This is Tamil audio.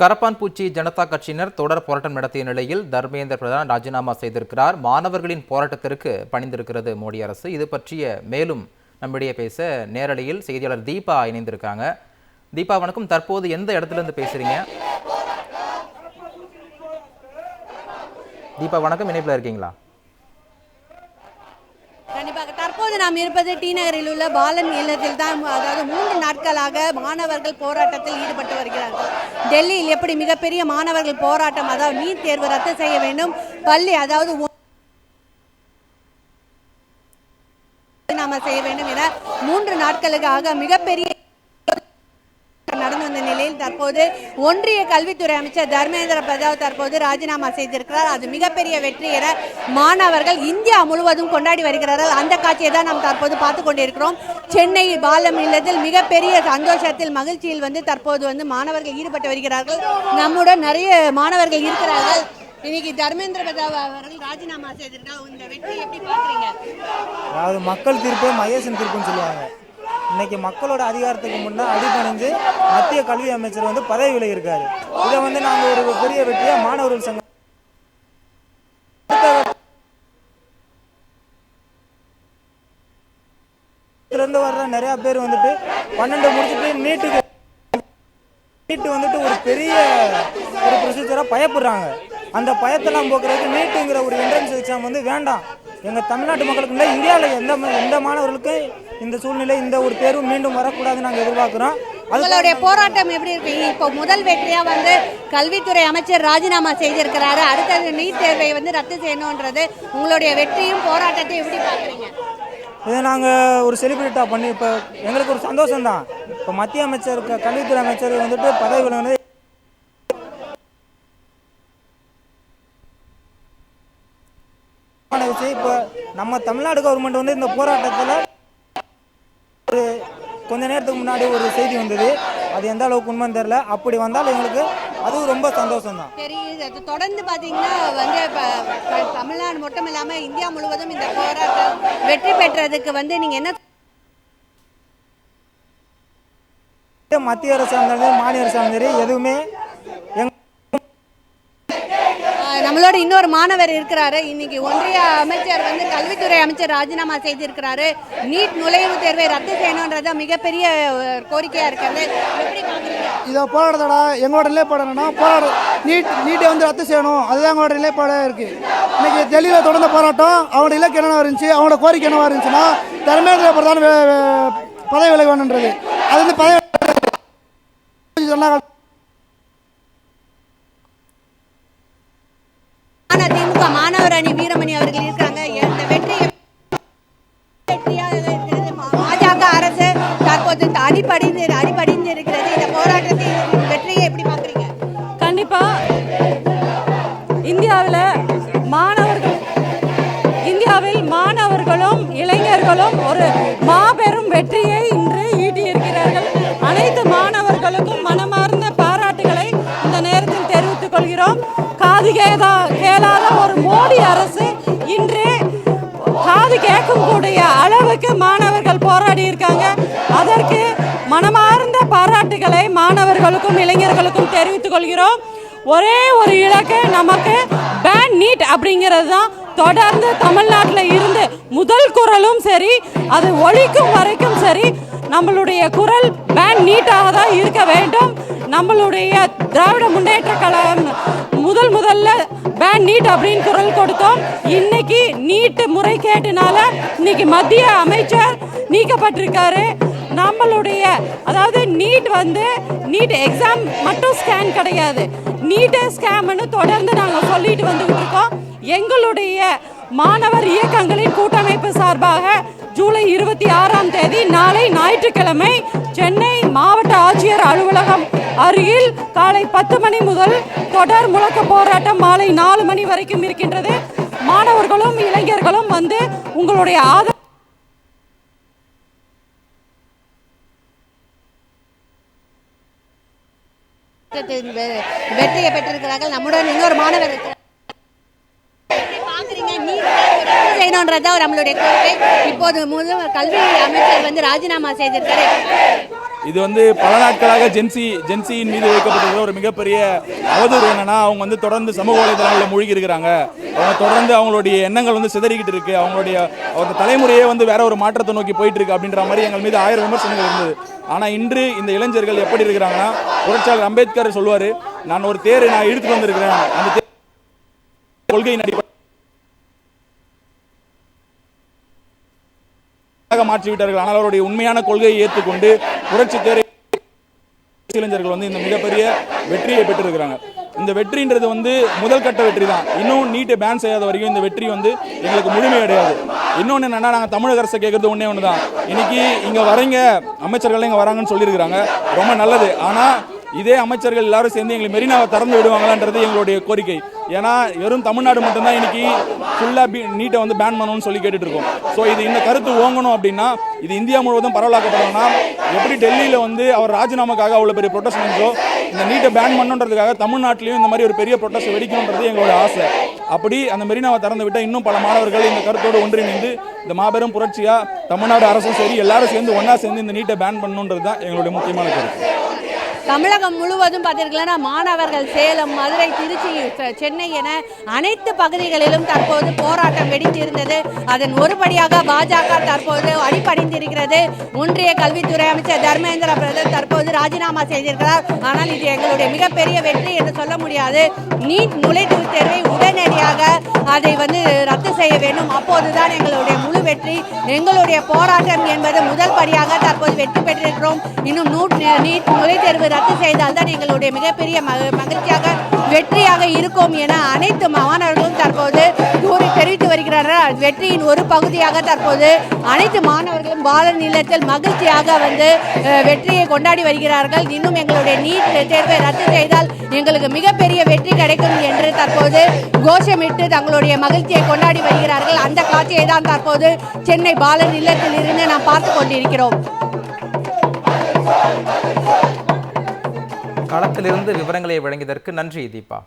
கரப்பான்பூச்சி ஜனதா கட்சியினர் தொடர் போராட்டம் நடத்திய நிலையில் தர்மேந்திர பிரதான் ராஜினாமா செய்திருக்கிறார். மாணவர்களின் போராட்டத்திற்கு பணிந்திருக்கிறது மோடி அரசு. இது பற்றிய மேலும் நம்மிடையே பேச நேரலையில் செய்தியாளர் தீபா இணைந்திருக்காங்க. தீபா வணக்கம். தற்போது எந்த இடத்துல இருந்து பேசுறீங்க? தீபா வணக்கம், இணைப்பில் இருக்கீங்களா? கண்டிப்பாக தற்போது நாம் இருப்பது டி நகரில் உள்ள பாலன் இல்லத்தில் தான். அதாவது 3 நாட்களாக மாணவர்கள் போராட்டத்தில் ஈடுபட்டு வருகிறார்கள். டெல்லியில் எப்படி மிகப்பெரிய மாணவர்கள் போராட்டம், அதாவது நீட் தேர்வு ரத்து செய்ய வேண்டும், பள்ளி அதாவது நாம செய்ய வேண்டும் என 3 நாட்களுக்காக மிகப்பெரிய நடந்து வந்த நிலையில் தற்போது ஒன்றிய கல்வித்துறை அமைச்சர் தர்மேந்திர பிரதான் தற்போது ராஜினாமா செய்திருக்கிறார். அது மிகப்பெரிய வெற்றி என மாணவர்கள் இந்தியா முழுவதும் கொண்டாடி வருகிறார்கள். அந்த காட்சியை தான் நாம் தற்போது பார்த்து கொண்டிருக்கிறோம். சென்னை பாலம் இல்லத்தில் மிகப்பெரிய சந்தோஷத்தில் மகிழ்ச்சியில் தற்போது மாணவர்கள் ஈடுபட்டு வருகிறார்கள். நம்முடன் நிறைய மாணவர்கள் இருக்கிறார்கள். இன்னைக்கு தர்மேந்திர பிரதான் அவர்கள் ராஜினாமா செய்திருக்காங்க. இந்த வெற்றி எப்படி பார்க்குறீங்க? அதாவது மக்கள் தீர்ப்பு மகேசன் தீர்ப்புன்னு சொல்லுவாங்க. இன்னைக்கு மக்களோட அதிகாரத்துக்கு முன்னே அடிபணிஞ்சு மத்திய கல்வி அமைச்சர் பதவி விலகி இருக்காரு. இதை நாங்கள் ஒரு பெரிய வெற்றியா மாணவர்கள் சங்கம் வர்ற நிறைய பேர் 12 முடிச்சுட்டு நீட்டு ஒரு பெரிய ஒரு ப்ரொசீஜரா பயப்படுறாங்க. அந்த பயத்தெல்லாம் போக்குறதுக்கு நீட்டுங்கிற ஒரு என்ட்ரன்ஸ் எக்ஸாம் வேண்டாம். எங்கள் தமிழ்நாட்டு மக்களுக்கு இல்லை, இந்தியாவில் எந்த மாணவர்களுக்கும் இந்த சூழ்நிலை, இந்த ஒரு தேர்வு மீண்டும் வரக்கூடாதுன்னு நாங்கள் எதிர்பார்க்குறோம். உங்களுடைய போராட்டம் எப்படி இருக்கு? இப்போ முதல் வெற்றியா கல்வித்துறை அமைச்சர் ராஜினாமா செய்திருக்கிறாரு. அடுத்தது நீட் தேர்வை ரத்து செய்யணுன்றது உங்களுடைய வெற்றியும் போராட்டத்தையும் எப்படி பார்க்குறீங்க? இதை நாங்கள் ஒரு செலிப்ரேட்டாக பண்ணி இப்போ எங்களுக்கு ஒரு சந்தோஷம் தான். இப்போ மத்திய அமைச்சர் கல்வித்துறை அமைச்சர் பதவி விலகினது இப்போ நம்ம தமிழ்நாடு கவர்மெண்ட் இந்த போராட்டத்தில் ஒரு கொஞ்ச நேரத்துக்கு முன்னாடி ஒரு செய்தி வந்தது. அது எந்த அளவுக்கு உண்மைன்னு தெரியல. அப்படி வந்தாலும் எங்களுக்கு அதுவும் ரொம்ப சந்தோஷம் தான். தெரியுது. தொடர்ந்து பார்த்தீங்கன்னா தமிழ்நாடு மட்டும் இல்லாமல் இந்தியா முழுவதும் இந்த போராட்டம் வெற்றி பெற்றதுக்கு நீங்கள் என்ன மத்திய அரசு இருந்தாலும் மாநில அரசு இருந்தாலும் எதுவுமே நம்மளோட இன்னொரு மாணவர் இருக்கிறாரு. இன்னைக்கு ஒன்றிய அமைச்சர் கல்வித்துறை அமைச்சர் ராஜினாமா செய்திருக்கிறாரு. நீட் நுழைவுத் தேர்வை ரத்து செய்யணும்ன்றது மிகப்பெரிய கோரிக்கையா இருக்கிறது. இதை போராடத்தோட எங்களோட நிலைப்பாடு என்னன்னா, நீட்டை ரத்து செய்யணும், அதுதான் எங்களோட நிலைப்பாடாக இருக்கு. இன்னைக்கு டெல்லியில் தொடர்ந்த போராட்டம், அவனோட இலக்கு என்னவா இருந்துச்சு, அவனோட கோரிக்கை என்னவா இருந்துச்சுன்னா தர்மேந்திர பிரதான் பதவி விலக வேணுன்றது. அது பதவி சொன்னாங்க. திமுக மாணவர் அணி வீரமணி அவர்கள் இருக்காங்க. இந்த வெற்றியாக பாஜக அரசு தற்போது அடிபடிந்து இருக்கிறது. இந்த போராட்டத்தை வெற்றியை எப்படி பார்க்குறீங்க? கண்டிப்பா இந்தியாவில் மாணவர்களும் இளைஞர்களும் ஒரு மாபெரும் வெற்றியை இன்று ஈட்டியிருக்கிறார்கள். அனைத்து மாணவர்களுக்கும் மனமார்ந்த பாராட்டுகளை இந்த நேரத்தில் தெரிவித்துக் கொள்கிறோம். காது கேளாத ஒரு மோடி அரசு இன்று காது கேட்கக்கூடிய அளவுக்கு மாணவர்கள் போராடி இருக்காங்க. அதற்கு மனமார்ந்த பாராட்டுகளை மாணவர்களுக்கும் இளைஞர்களுக்கும் தெரிவித்துக் கொள்கிறோம். ஒரே ஒரு இலக்கு நமக்கு பேன் நீட் அப்படிங்கிறது தான். தொடர்ந்து தமிழ்நாட்டில் இருந்து முதல் குரலும் சரி, அது ஒழிக்கும் வரைக்கும் சரி, நம்மளுடைய குரல் பேன் நீட்டாக தான் இருக்க வேண்டும். நம்மளுடைய திராவிட முன்னேற்ற கழகம் முதல்ல பேன் நீட் அப்படின்னு குரல் கொடுத்தோம். இன்னைக்கு நீட் முறைகேட்டினால இன்னைக்கு மத்திய அமைச்சர் நீக்கப்பட்டிருக்காரு. நம்மளுடைய அதாவது நீட் எக்ஸாம் மட்டும் ஸ்கேன் கிடையாது, நீட்டே ஸ்கேம்னு தொடர்ந்து நாங்கள் சொல்லிட்டு வந்துகிட்டு இருக்கோம். எங்களுடைய மாணவர் இயக்கங்களின் கூட்டமைப்பு சார்பாக ஜூலை 26ஆம் தேதி நாளை ஞாயிற்றுக்கிழமை சென்னை மாவட்ட ஆட்சியர் அலுவலகம் அருகில் காலை 10 மணி முதல் தொடர் முழக்க போராட்டம் மாலை 4 மணி வரைக்கும் இருக்கின்றது. மாணவர்களும் இளைஞர்களும் உங்களுடைய வெற்றியை பெற்றிருக்கிறார்கள். நம்முடன் இன்னொரு மாணவர் செய்யணும்ன்றதான் நம்மளுடைய கோரிக்கை. இப்போது கல்வி அமைச்சர் ராஜினாமா செய்திருக்காரு. இது வந்து பல நாட்களாக ஜென்சியின் மீது வைக்கப்பட்டிருக்கிற ஒரு மிகப்பெரிய அவதூறு என்னன்னா, அவங்க வந்து தொடர்ந்து சமூக வலைதளங்களில் மூழ்கி இருக்கிறாங்க. அவங்க தொடர்ந்து அவங்களுடைய எண்ணங்கள் வந்து சிதறிக்கிட்டு இருக்கு. அவங்களுடைய தலைமுறையே வந்து வேற ஒரு மாற்றத்தை நோக்கி போயிட்டு இருக்கு அப்படின்ற மாதிரி எங்கள் மீது 1000 விமர்சனங்கள் இருந்தது. ஆனால் இன்று இந்த இளைஞர்கள் எப்படி இருக்கிறாங்கன்னா, புரட்சியாளர் அம்பேத்கர் சொல்லுவார், நான் ஒரு தேரை நான் இழுத்துட்டு வந்திருக்கிறேன், அந்த கொள்கையின் அடிப்படையில் மாற்றி விட்டார்கள். ஆனால் அவருடைய உண்மையான கொள்கையை ஏற்றுக்கொண்டு புரட்சி தேரை இளைஞர்கள் வந்து இந்த மிகப்பெரிய வெற்றியை பெற்றிருக்கிறாங்க. இந்த வெற்றின்றது வந்து முதல் கட்ட வெற்றி தான். இன்னும் நீட்டை பேன் செய்யாத வரைக்கும் இந்த வெற்றி வந்து எங்களுக்கு முழுமை அடையாது. இன்னொன்று என்னன்னா, நாங்கள் தமிழக அரசை கேட்கறது ஒன்று தான். இன்னைக்கு இங்கே வரீங்க அமைச்சர்கள் இங்கே வராங்கன்னு சொல்லியிருக்கிறாங்க, ரொம்ப நல்லது. ஆனால் இதே அமைச்சர்கள் எல்லாரும் சேர்ந்து எங்களுக்கு மெரினாவை திறந்து விடுவாங்களான்றது எங்களுடைய கோரிக்கை. ஏன்னா வெறும் தமிழ்நாடு மட்டும்தான் இன்னைக்கு ஃபுல்லாக நீட்டை வந்து பேன் பண்ணணும்னு சொல்லி கேட்டுட்டு இருக்கோம். ஸோ இது இந்த கருத்து ஓங்கணும் அப்படின்னா, இது இந்தியா முழுவதும் பரவலாக்கப்படணும்னா, எப்படி டெல்லியில் வந்து அவர் ராஜினாமாக்காக அவ்வளோ பெரிய ப்ரொட்டஸ்ட் நடந்தோ, இந்த நீட்டை பேன் பண்ணுன்றதுக்காக தமிழ்நாட்டிலையும் இந்த மாதிரி ஒரு பெரிய ப்ரொட்டஸ்ட் வெடிக்கணுன்றது எங்களோட ஆசை. அப்படி அந்த மெரினாவை திறந்து விட்டால் இன்னும் பல மாணவர்கள் இந்த கருத்தோடு ஒன்றிணைந்து இந்த மாபெரும் புரட்சியாக தமிழ்நாடு அரசும் சரி எல்லாரும் சேர்ந்து ஒன்றா சேர்ந்து இந்த நீட்டை பேன் பண்ணணுன்றது தான் எங்களுடைய முக்கியமான கருத்து. தமிழகம் முழுவதும் பார்த்தீங்கன்னா மாணவர்கள் சேலம், மதுரை, திருச்சி, சென்னை என அனைத்து பகுதிகளிலும் தற்போது போராட்டம் வெடித்திருந்தது. அதன் ஒருபடியாக பாஜக தற்போது அடிபணிந்திருக்கிறது. ஒன்றிய கல்வித்துறை அமைச்சர் தர்மேந்திர பிரதான் தற்போது ராஜினாமா செய்திருக்கிறார். ஆனால் இது எங்களுடைய மிகப்பெரிய வெற்றி என்று சொல்ல முடியாது. நீட் நுழைவுத் தேர்வை உடனடியாக அதை வந்து ரத்து செய்ய வேண்டும். அப்போதுதான் எங்களுடைய முழு வெற்றி. எங்களுடைய போராட்டம் என்பது முதல் படியாக தற்போது வெற்றி பெற்றிருக்கிறோம். இன்னும் நீட் நுழைவுத் தேர்வு ரத்து செய்தால் தான் எங்களுடைய மிகப்பெரிய மகிழ்ச்சியாக வெற்றியாக இருக்கும் என அனைத்து மாணவர்களும் தற்போது தெரிவித்து வருகிறார்கள். வெற்றியின் ஒரு பகுதியாக தற்போது அனைத்து மாணவர்களும் பாலர் நிலையத்தில் மகிழ்ச்சியாக வந்து வெற்றியை கொண்டாடி வருகிறார்கள். இன்னும் எங்களுடைய நீட் தேர்வை ரத்து செய்தால் எங்களுக்கு மிகப்பெரிய வெற்றி கிடைக்கும் என்று தற்போது கோஷமிட்டு தங்களுடைய மகிழ்ச்சியை கொண்டாடி வருகிறார்கள். அந்த காட்சியை தான் தற்போது சென்னை பாலர் நிலையத்தில் இருந்து நாம் பார்த்து கொண்டிருக்கிறோம். களத்திலிருந்து விவரங்களை வழங்கியதற்கு நன்றி தீபா.